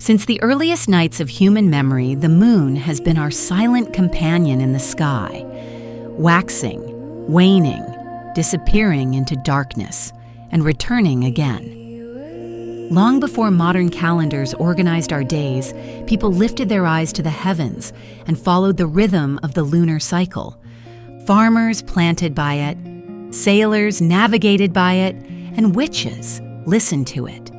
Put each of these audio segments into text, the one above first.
Since the earliest nights of human memory, the moon has been our silent companion in the sky, waxing, waning, disappearing into darkness, and returning again. Long before modern calendars organized our days, people lifted their eyes to the heavens and followed the rhythm of the lunar cycle. Farmers planted by it, sailors navigated by it, and witches listened to it.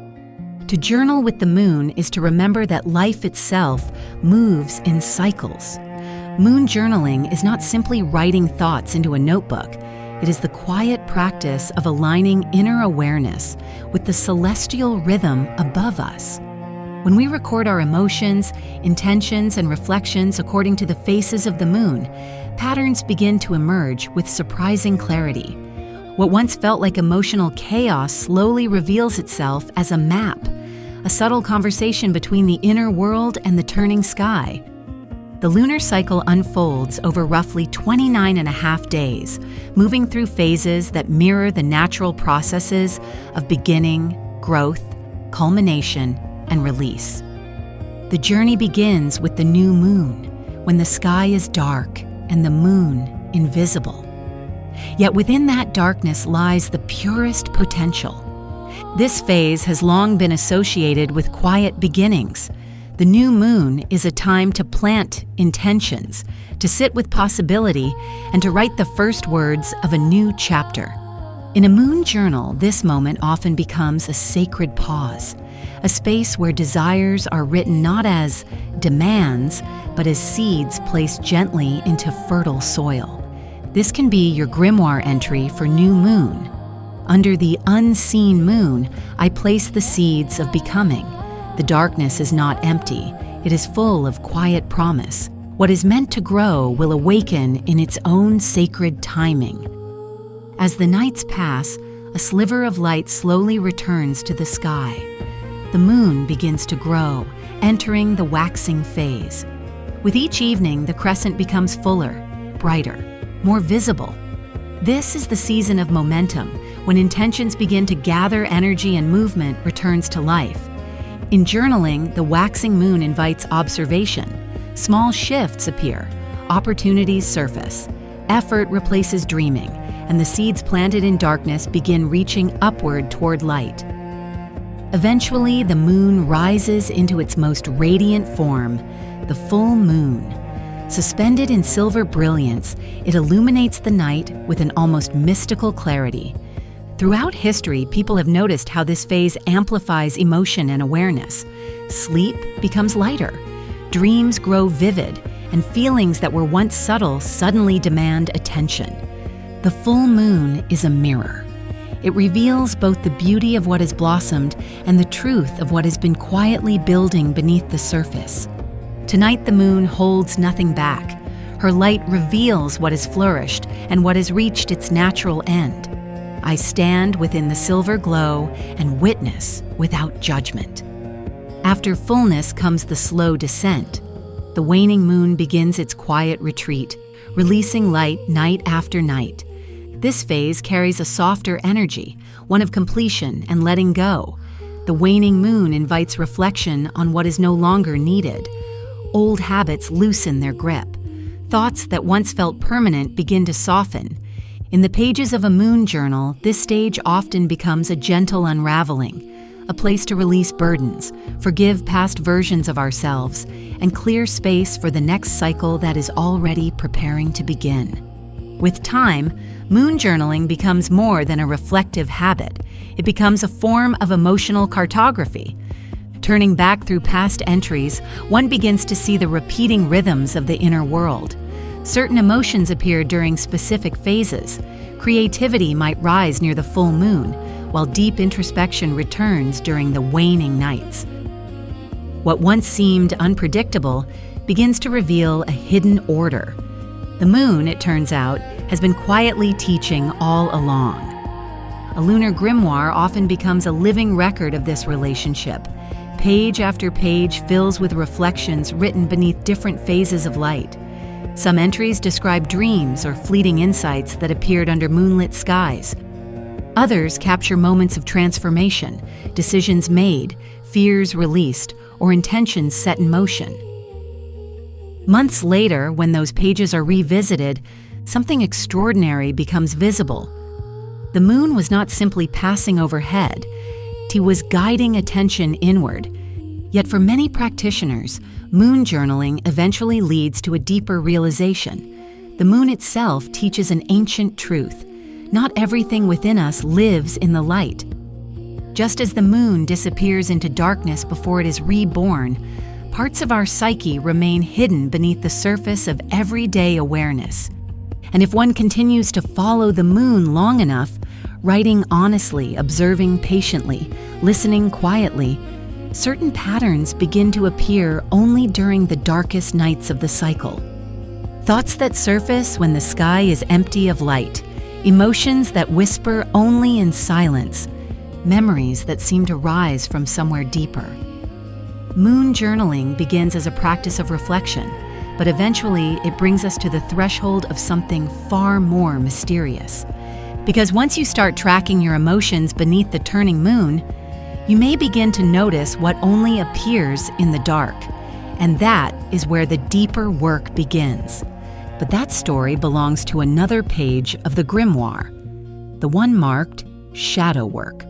To journal with the moon is to remember that life itself moves in cycles. Moon journaling is not simply writing thoughts into a notebook. It is the quiet practice of aligning inner awareness with the celestial rhythm above us. When we record our emotions, intentions, and reflections according to the phases of the moon, patterns begin to emerge with surprising clarity. What once felt like emotional chaos slowly reveals itself as a map, a subtle conversation between the inner world and the turning sky. The lunar cycle unfolds over roughly 29.5 days, moving through phases that mirror the natural processes of beginning, growth, culmination, and release. The journey begins with the new moon, when the sky is dark and the moon invisible. Yet within that darkness lies the purest potential. This phase has long been associated with quiet beginnings. The new moon is a time to plant intentions, to sit with possibility, and to write the first words of a new chapter. In a moon journal, this moment often becomes a sacred pause, a space where desires are written not as demands, but as seeds placed gently into fertile soil. This can be your grimoire entry for new moon. Under the unseen moon, I place the seeds of becoming. The darkness is not empty. It is full of quiet promise. What is meant to grow will awaken in its own sacred timing. As the nights pass, a sliver of light slowly returns to the sky. The moon begins to grow, entering the waxing phase. With each evening, the crescent becomes fuller, brighter, more visible. This is the season of momentum, when intentions begin to gather energy and movement returns to life. In journaling, the waxing moon invites observation. Small shifts appear, opportunities surface, effort replaces dreaming, and the seeds planted in darkness begin reaching upward toward light. Eventually, the moon rises into its most radiant form, the full moon. Suspended in silver brilliance, it illuminates the night with an almost mystical clarity. Throughout history, people have noticed how this phase amplifies emotion and awareness. Sleep becomes lighter, dreams grow vivid, and feelings that were once subtle suddenly demand attention. The full moon is a mirror. It reveals both the beauty of what has blossomed and the truth of what has been quietly building beneath the surface. Tonight, the moon holds nothing back. Her light reveals what has flourished and what has reached its natural end. I stand within the silver glow and witness without judgment. After fullness comes the slow descent. The waning moon begins its quiet retreat, releasing light night after night. This phase carries a softer energy, one of completion and letting go. The waning moon invites reflection on what is no longer needed. Old habits loosen their grip. Thoughts that once felt permanent begin to soften. In the pages of a moon journal, this stage often becomes a gentle unraveling, a place to release burdens, forgive past versions of ourselves, and clear space for the next cycle that is already preparing to begin. With time, moon journaling becomes more than a reflective habit. It becomes a form of emotional cartography. Turning back through past entries, one begins to see the repeating rhythms of the inner world. Certain emotions appear during specific phases. Creativity might rise near the full moon, while deep introspection returns during the waning nights. What once seemed unpredictable begins to reveal a hidden order. The moon, it turns out, has been quietly teaching all along. A lunar grimoire often becomes a living record of this relationship. Page after page fills with reflections written beneath different phases of light. Some entries describe dreams or fleeting insights that appeared under moonlit skies. Others capture moments of transformation, decisions made, fears released, or intentions set in motion. Months later, when those pages are revisited, something extraordinary becomes visible. The moon was not simply passing overhead, it was guiding attention inward. Yet for many practitioners, moon journaling eventually leads to a deeper realization. The moon itself teaches an ancient truth. Not everything within us lives in the light. Just as the moon disappears into darkness before it is reborn, parts of our psyche remain hidden beneath the surface of everyday awareness. And if one continues to follow the moon long enough, writing honestly, observing patiently, listening quietly, certain patterns begin to appear only during the darkest nights of the cycle. Thoughts that surface when the sky is empty of light, emotions that whisper only in silence, memories that seem to rise from somewhere deeper. Moon journaling begins as a practice of reflection, but eventually it brings us to the threshold of something far more mysterious. Because once you start tracking your emotions beneath the turning moon, you may begin to notice what only appears in the dark, and that is where the deeper work begins. But that story belongs to another page of the grimoire, the one marked Shadow Work.